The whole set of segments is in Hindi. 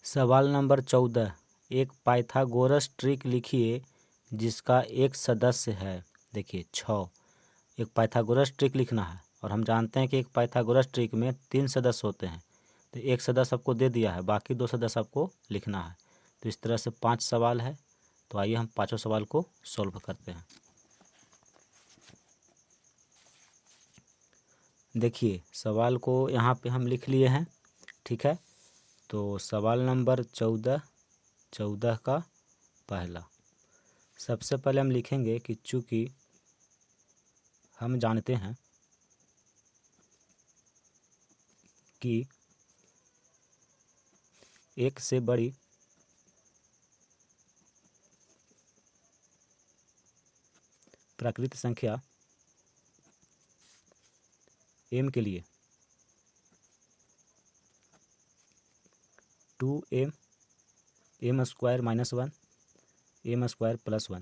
सवाल नंबर 14। एक पाइथागोरस ट्रिक लिखिए जिसका एक सदस्य है। देखिए 6। एक पाइथागोरस ट्रिक लिखना है और हम जानते हैं कि एक पाइथागोरस ट्रिक में 3 सदस्य होते हैं। तो एक सदस्य आपको दे दिया है, बाकी 2 सदस्य आपको लिखना है। तो इस तरह से 5 सवाल है। तो आइए हम 5 सवाल को सॉल्व करते हैं। देखिए सवाल को यहाँ पे हम लिख लिए हैं, ठीक है। तो सवाल नंबर 14 का पहला, सबसे पहले हम लिखेंगे कि चूँकि हम जानते हैं कि एक से बड़ी प्राकृत संख्या m के लिए 2m m square minus 1 m square plus 1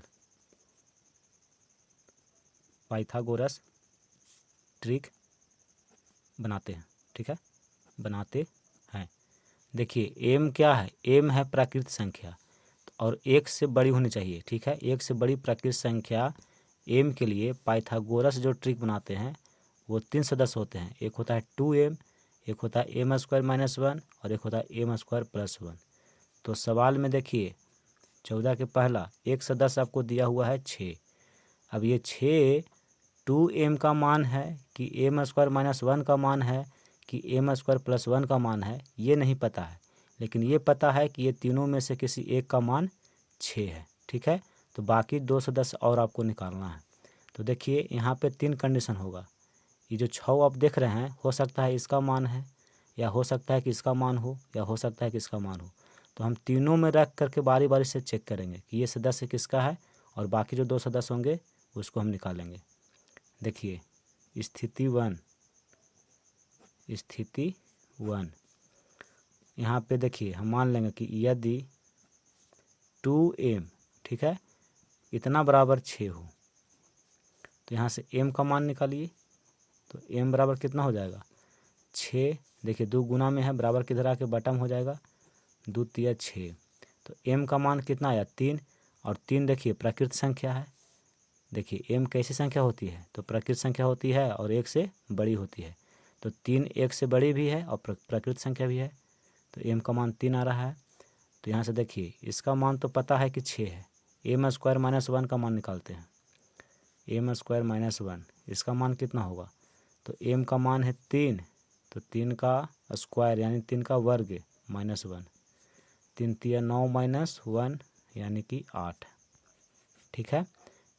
Pythagoras trick बनाते हैं, ठीक है, बनाते हैं। देखिए m क्या है, m है प्राकृत संख्या और एक से बड़ी होनी चाहिए, ठीक है। एक से बड़ी प्राकृत संख्या m के लिए पाइथागोरस जो ट्रिक बनाते हैं वो 3 सदस्य होते हैं। एक होता है 2m, एक होता है m स्क्वायर माइनस 1 और एक होता है m स्क्वायर प्लस 1। तो सवाल में देखिए 14 के पहला एक सदस्य आपको दिया हुआ है 6। अब ये 6 2m का मान है कि m स्क्वायर माइनस 1 का मान है कि m स्क्वायर प्लस 1 का मान है, ये नहीं पता है। लेकिन ये पता है कि ये तीनों में से किसी एक का मान 6 है, ठीक है। तो बाकी 2 सदस्य और आपको निकालना है। तो देखिए यहाँ पे 3 कंडीशन होगा। ये जो 6 आप देख रहे हैं, हो सकता है इसका मान है, या हो सकता है कि इसका मान हो, या हो सकता है कि इसका मान हो। तो हम तीनों में रख करके बारी बारी से चेक करेंगे कि ये सदस्य किसका है और बाकी जो 2 सदस्य होंगे उसको हम निकालेंगे। देखिए स्थिति 1 यहाँ पे देखिए हम मान लेंगे कि यदि 2m, ठीक है, इतना बराबर 6 हो तो यहाँ से m का मान निकालिए। तो m बराबर कितना हो जाएगा 6। देखिए 2 गुना में है, बराबर किधर आके बटम हो जाएगा, 2 तिया 6। तो m का मान कितना आया 3, और 3 देखिए प्राकृत संख्या है। देखिए m कैसी संख्या होती है, तो प्राकृत संख्या होती है और एक से बड़ी होती है। तो 3 एक से बड़ी भी है और प्राकृत संख्या भी है। तो m का मान 3 आ रहा है। तो यहाँ से देखिए इसका मान तो पता है कि 6 है, m स्क्वायर माइनस 1 का मान निकालते हैं। m स्क्वायर माइनस 1 इसका मान कितना होगा, तो m का मान है 3, तो 3 का स्क्वायर यानी 3 का वर्ग माइनस 1, 3 तिया 9 माइनस 1 यानी कि 8, ठीक है।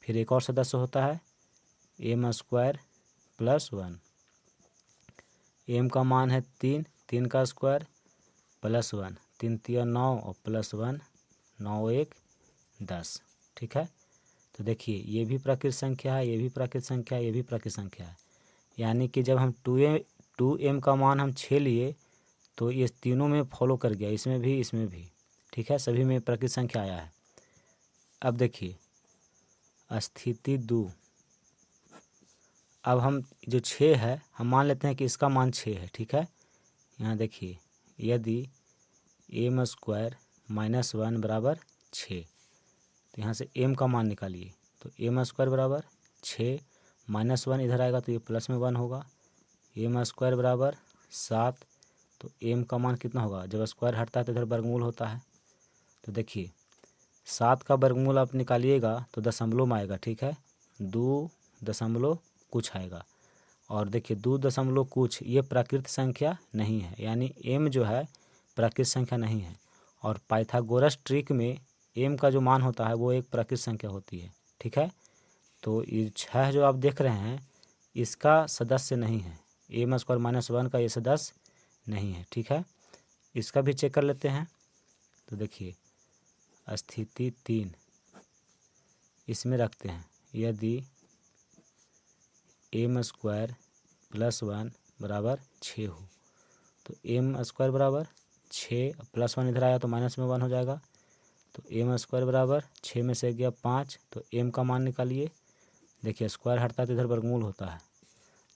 फिर एक और सदस्य होता है m स्क्वायर प्लस 1। m का मान है 3, 3 का स्क्वायर प्लस 1, 3 तिया 9 और प्लस 1 9 1 10, ठीक है। तो देखिए ये भी प्राकृत संख्या है, ये भी प्राकृत संख्या है, ये भी प्राकृत संख्या है। यानी कि जब हम 2m का मान हम 6 लिए तो ये तीनों में फॉलो कर गया, इसमें भी इसमें भी, ठीक है, सभी में प्राकृत संख्या आया है। अब देखिए स्थिति 2, अब हम जो 6 है हम मान लेते हैं कि इसका मान 6 है, ठीक है। यहाँ देखिए यदि m स्क्वायर माइनस 1 बराबर 6, तो यहाँ से m का मान निकालिए। तो m स्क्वायर बराबर 6 माइनस 1 इधर आएगा तो ये प्लस में 1 होगा, m स्क्वायर बराबर 7। तो m का मान कितना होगा, जब स्क्वायर हटता है तो इधर वर्गमूल होता है। तो देखिए 7 का वर्गमूल आप निकालिएगा तो दशमलव में आएगा, ठीक है, 2 दशमलव कुछ आएगा। और देखिए 2 दशमलव कुछ ये प्राकृत संख्या नहीं है, यानी m जो है प्राकृत संख्या नहीं है। और पाइथागोरस ट्रिक में m का जो मान होता है वो एक प्राकृत संख्या होती है, ठीक है। तो ये 6 जो आप देख रहे हैं इसका सदस्य नहीं है, m स्क्वायर माइनस 1 का ये सदस्य नहीं है, ठीक है। इसका भी चेक कर लेते हैं। तो देखिए स्थिति 3 इसमें रखते हैं, यदि m स्क्वायर प्लस 1 बराबर 6 हो तो m स्क्वायर बराबर 6 प्लस 1 इधर आया तो माइनस में 1 हो जाएगा। तो m स्क्वायर बराबर 6 में से गया 5, तो m का मान निकालिए। देखिए स्क्वायर हटता है तो इधर वर्गमूल होता है,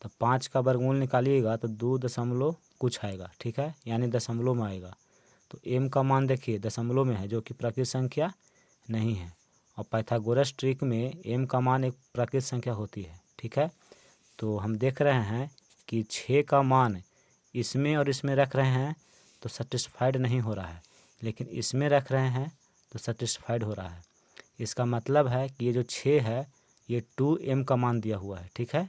तो 5 का वर्गमूल निकालिएगा तो 2 दशमलव कुछ आएगा, ठीक है, यानी दशमलव में आएगा। तो m का मान देखिए दशमलव में है, जो कि प्राकृत संख्या नहीं है। और पाइथागोरस ट्रिक में m का मान एक प्राकृत संख्या होती है, ठीक है। तो हम देख रहे हैं कि 6 का मान इसमें और इसमें रख रहे हैं तो सेटिस्फाइड नहीं हो रहा है, लेकिन इसमें रख रहे हैं तो सेटिस्फाइड हो रहा है। इसका मतलब है कि ये जो 6 है ये 2m का मान दिया हुआ है, ठीक है।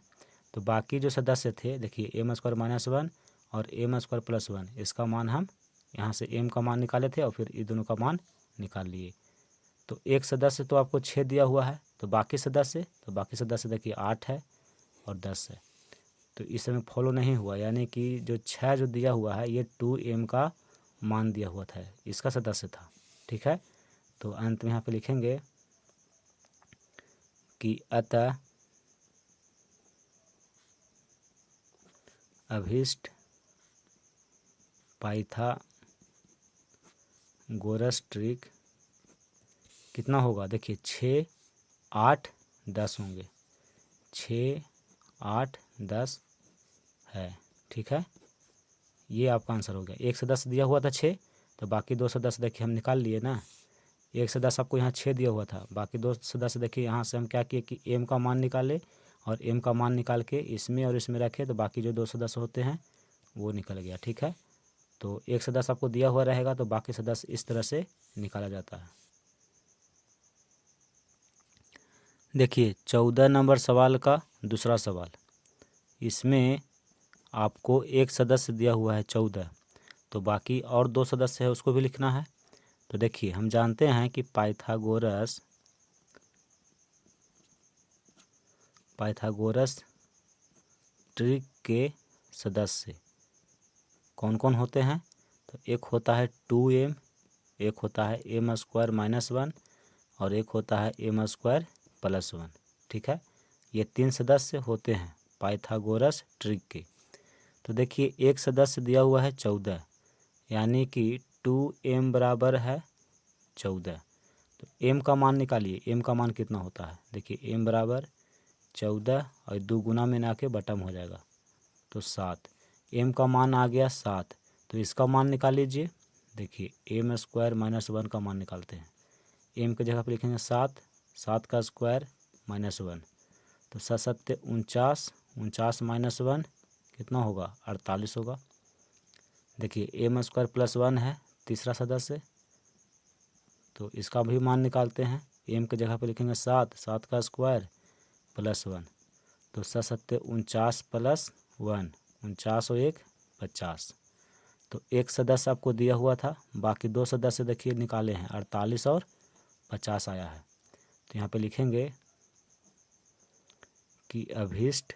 तो बाकी जो सदस्य थे देखिए m स्क्वायर माइनस 1 और m स्क्वायर प्लस 1, इसका मान हम यहाँ से m का मान निकाले थे और फिर ये दोनों का मान निकाल लिए। तो एक सदस्य तो आपको 6 दिया हुआ है, तो बाकी सदस्य देखिए 8 है और 10 है। तो इस समय फॉलो नहीं हुआ, यानी कि जो 6 जो दिया हुआ है ये 2m का मान दिया हुआ था, इसका सदस्य था, ठीक है। तो अंत में यहाँ पे लिखेंगे कि अतः अभीष्ट पाइथागोरस ट्रिक कितना होगा, देखिए 6, 8, 10 होंगे, 6, 8, 10 है, ठीक है। ये आपका आंसर हो गया। एक सदस्य दिया हुआ था 6, तो बाकी 2 सदस्य देखिए हम निकाल लिए ना। एक सदस्य आपको यहाँ 6 दिया हुआ था, बाकी 2 सदस्य देखिए यहाँ से हम क्या किए कि m का मान निकाले और m का मान निकाल के इसमें और इसमें रखे, तो बाकी जो 2 सदस्य होते हैं वो निकल गया, ठीक है। तो एक सदस्य आपको दिया हुआ रहेगा तो बाकी सदस्य इस तरह से निकाला जाता है। देखिए 14 नंबर सवाल का दूसरा सवाल, इसमें आपको एक सदस्य दिया हुआ है 14, तो बाकी और 2 सदस्य है उसको भी लिखना है। तो देखिए हम जानते हैं कि पाइथागोरस ट्रिक के सदस्य कौन कौन होते हैं, तो एक होता है 2m, एक होता है m स्क्वायर माइनस 1 और एक होता है m स्क्वायर प्लस 1, ठीक है। ये 3 सदस्य होते हैं पाइथागोरस ट्रिक के। तो देखिए एक सदस्य दिया हुआ है 14, यानी कि 2m बराबर है 14। तो m का मान निकालिए, m का मान कितना होता है, देखिए m बराबर 14 और 2 गुना में ना के बटम हो जाएगा तो 7। m का मान आ गया 7, तो इसका मान निकाल लीजिए। देखिए m स्क्वायर माइनस 1 का मान निकालते हैं। m की जगह पर लिखेंगे 7, 7 का स्क्वायर माइनस 1, तो 7 7 49, 49 माइनस 1 कितना होगा 48 होगा। देखिए m स्क्वायर प्लस 1 है तीसरा सदस्य, तो इसका भी मान निकालते हैं। m की जगह पर लिखेंगे 7, 7 का स्क्वायर प्लस 1, तो 7 7 49 प्लस 1, 49 और 1 50। तो एक सदस्य आपको दिया हुआ था, बाकी 2 सदस्य देखिए निकाले हैं 48 और 50 आया है। तो यहाँ पे लिखेंगे कि अभीष्ट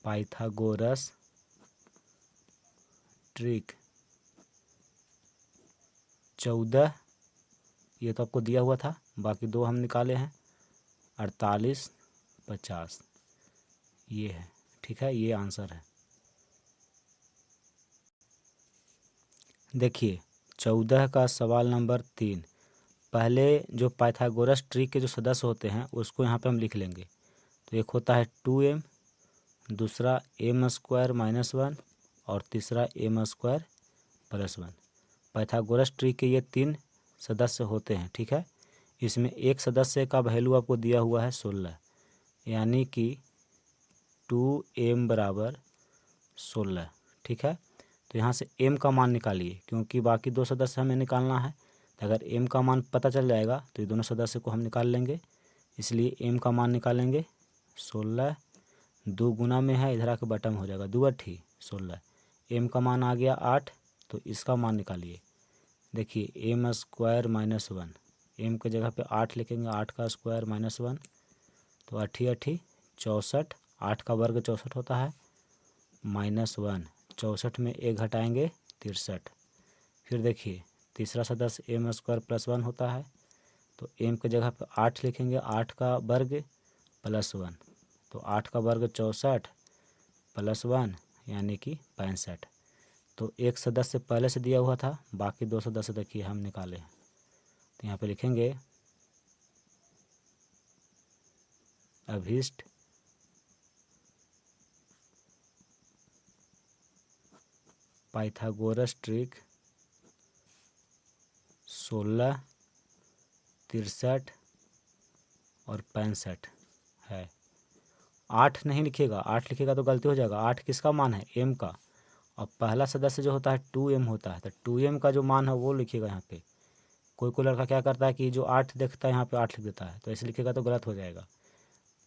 पाइथागोरस ट्रिक 14, ये तो आपको दिया हुआ था, बाकी 2 हम निकाले हैं 48, 50, ये है, ठीक है। ये आंसर है। देखिए 14 का सवाल नंबर 3, पहले जो पाइथागोरस ट्रिक के जो सदस्य होते हैं उसको यहाँ पे हम लिख लेंगे। तो एक होता है 2m, दूसरा m स्क्वायर माइनस 1 और तीसरा m square plus 1। Pythagoras trick के ये 3 सदस्य होते हैं, ठीक है। इसमें एक सदस्य का वैल्यू आपको दिया हुआ है 16, यानी कि 2m बराबर 16, ठीक है। तो यहाँ से m का मान निकालिए, क्योंकि बाकी 2 सदस्य हमें निकालना है। तो अगर m का मान पता चल जाएगा तो ये दोनों सदस्य को हम निकाल लेंगे, इसलिए m का मान निकालेंगे 16, 2 गुना में है इधर आके बटम हो जाएगा, 2 8 16, m का मान आ गया 8, तो इसका मान निकालिए। देखिए m स्क्वायर माइनस 1, m की जगह पे 8 लिखेंगे, 8 का स्क्वायर माइनस 1, तो 8 8 64, 8 का वर्ग 64 होता है, माइनस 1, 64 में 1 घटाएंगे 63। फिर देखिए तीसरा सदस्य m स्क्वायर प्लस 1 होता है, तो m की जगह पर 8 लिखेंगे, 8 का वर्ग प्लस 1, तो 8 का वर्ग 64 प्लस 1 यानी कि 65। तो एक सदस्य पहले से दिया हुआ था, बाकी 2 सदस्य देखिए हम निकाले हैं। तो यहाँ पे लिखेंगे अभीष्ट पाइथागोरस ट्रिक 16, 63 और 65 है। 8 नहीं लिखेगा, 8 लिखेगा तो गलती हो जाएगा। 8 किसका मान है? m का। और पहला सदस्य जो होता है 2m होता है, तो 2m का जो मान है वो लिखिएगा यहाँ पे। कोई कोई लड़का क्या करता है कि जो 8 देखता है यहाँ पे 8 लिख देता है, तो ऐसे लिखेगा तो गलत हो जाएगा।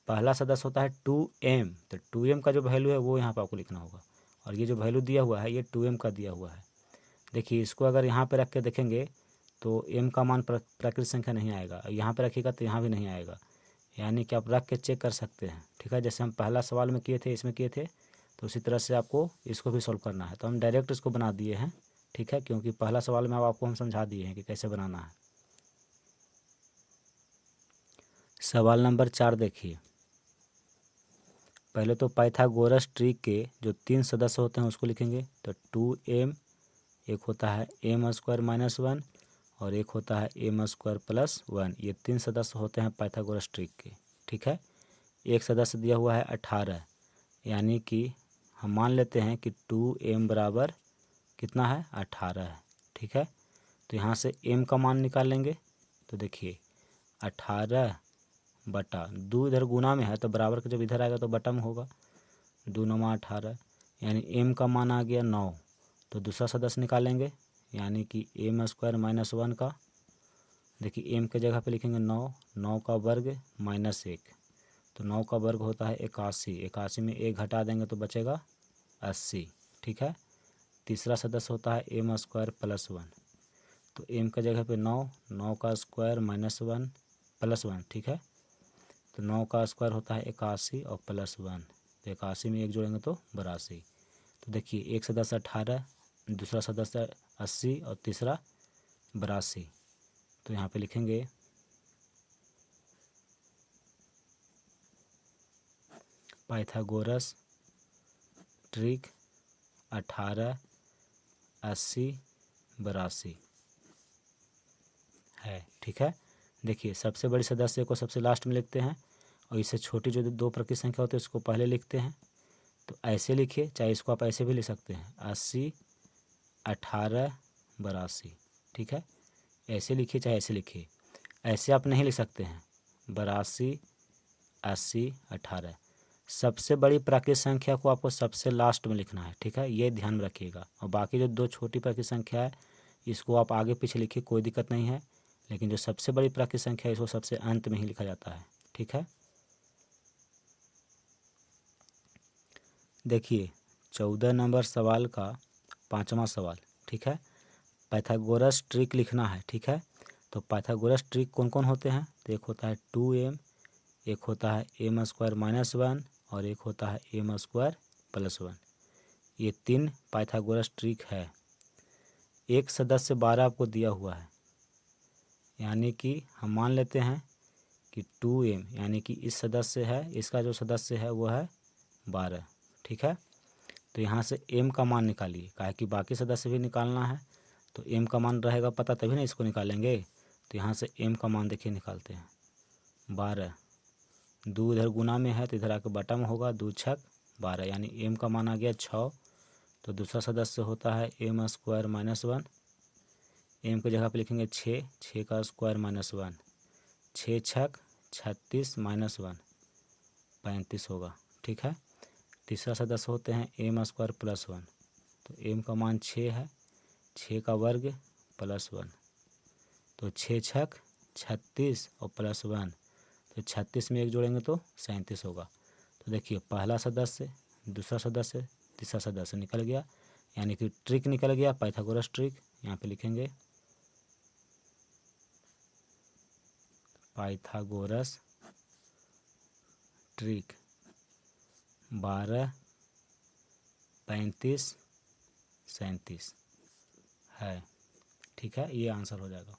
पहला सदस्य होता है 2m, तो 2m का जो वैल्यू है वो यहाँ पे आपको लिखना होगा। और ये जो वैल्यू दिया हुआ है ये 2m का दिया हुआ है। देखिए इसको अगर यहाँ पे रख के देखेंगे तो m का मान प्राकृतिक संख्या नहीं आएगा, यहाँ पे रखिएगा तो यहाँ भी नहीं आएगा। यानी कि आप रख के चेक कर सकते हैं, ठीक है। जैसे हम पहला सवाल में किए थे, इसमें किए थे, तो उसी तरह से आपको इसको भी सॉल्व करना है। तो हम डायरेक्ट इसको बना दिए हैं, ठीक है, क्योंकि पहला सवाल में आपको हम समझा दिए हैं कि कैसे बनाना है। सवाल नंबर 4 देखिए। पहले तो पाइथागोरस ट्रिक के जो 3 सदस्य होते हैं उसको लिखेंगे। तो 2m, एक होता है m² - 1 और एक होता है m² + 1। ये 3 सदस्य होते हैं पाइथागोरस ट्रिक के, ठीक है। एक सदस्य दिया हुआ है 18, यानी कि हम मान लेते हैं कि 2m बराबर कितना है? 18 है, ठीक है। तो यहाँ से m का मान निकाल लेंगे। तो देखिए 18 बटा 2 इधर गुना में है तो बराबर का जब इधर आएगा तो बटा में होगा। 2 9 18, यानी m का मान आ गया 9। तो दूसरा सदस्य निकालेंगे, यानी कि m² - 1 का। देखिए m के जगह पे लिखेंगे 9, 9 का वर्ग -1, तो 9 का वर्ग होता है 81। 81 में 1 घटा देंगे तो बचेगा 80, ठीक है। तीसरा सदस्य होता है m² + 1, तो m के जगह पे 9, 9 का स्क्वायर -1 + 1, ठीक है। तो 9 का स्क्वायर होता है 81 और +1, तो 81 में 1 जोड़ेंगे तो 82। तो देखिए एक सदस्य 18, दूसरा सदस्य 80 और तीसरा 82। तो यहाँ पे लिखेंगे पाइथागोरस ट्रिक 18, 80, 82 है, ठीक है। देखिए सबसे बड़ी सदस्य को सबसे लास्ट में लिखते हैं और इससे छोटी जो 2 प्रतिशत संख्या होती है उसको पहले लिखते हैं। तो ऐसे लिखिए, चाहे इसको आप ऐसे भी लिख सकते हैं, 80, 18, 82, ठीक है। ऐसे लिखिए चाहे ऐसे लिखिए, ऐसे आप नहीं लिख सकते हैं। 82, 80, 18, सबसे बड़ी प्राकृतिक संख्या को आपको सबसे लास्ट में लिखना है, ठीक है, ये ध्यान में रखिएगा। और बाकी जो 2 छोटी प्राकृतिक संख्या है इसको आप आगे पीछे लिखिए, कोई दिक्कत नहीं है, लेकिन जो सबसे बड़ी प्राकृतिक संख्या है इसको सबसे अंत में ही लिखा जाता है, ठीक है। देखिए 14 नंबर सवाल का 5वां सवाल, ठीक है। पाइथागोरस ट्रिक लिखना है, ठीक है। तो पाइथागोरस ट्रिक कौन कौन होते हैं? तो एक होता है 2m, एक होता है m² - 1 और एक होता है m² + 1। ये 3 पाइथागोरस ट्रिक है। एक सदस्य 12 आपको दिया हुआ है, यानी कि हम मान लेते हैं कि 2m, यानी कि इस सदस्य है, इसका जो सदस्य है वो है 12, ठीक है। तो यहाँ से m का मान निकालिए, काहे कि बाकी सदस्य भी निकालना है, तो m का मान रहेगा पता तभी ना इसको निकालेंगे। तो यहाँ से m का मान देखिए निकालते हैं, 12, 2 इधर गुना में है तो इधर आके बटा में होगा, 2 छक 12, यानी m का मान आ गया 6। तो दूसरा सदस्य होता है m² - 1, m की जगह पे लिखेंगे 6, 6 का स्क्वायर -1, 6 छक 36 -1 35 होगा, ठीक है। तीसरा सदस्य होते हैं m² + 1, तो m का मान 6 है, 6 का वर्ग +1, तो 6 छक 36 और +1, तो 36 में 1 जोड़ेंगे तो 37 होगा। तो देखिए पहला सदस्य, दूसरा सदस्य, तीसरा सदस्य निकल गया, यानी कि ट्रिक निकल गया, पाइथागोरस ट्रिक। यहाँ पे लिखेंगे पाइथागोरस ट्रिक 12, 35, 37 है, ठीक है। ये आंसर हो जाएगा।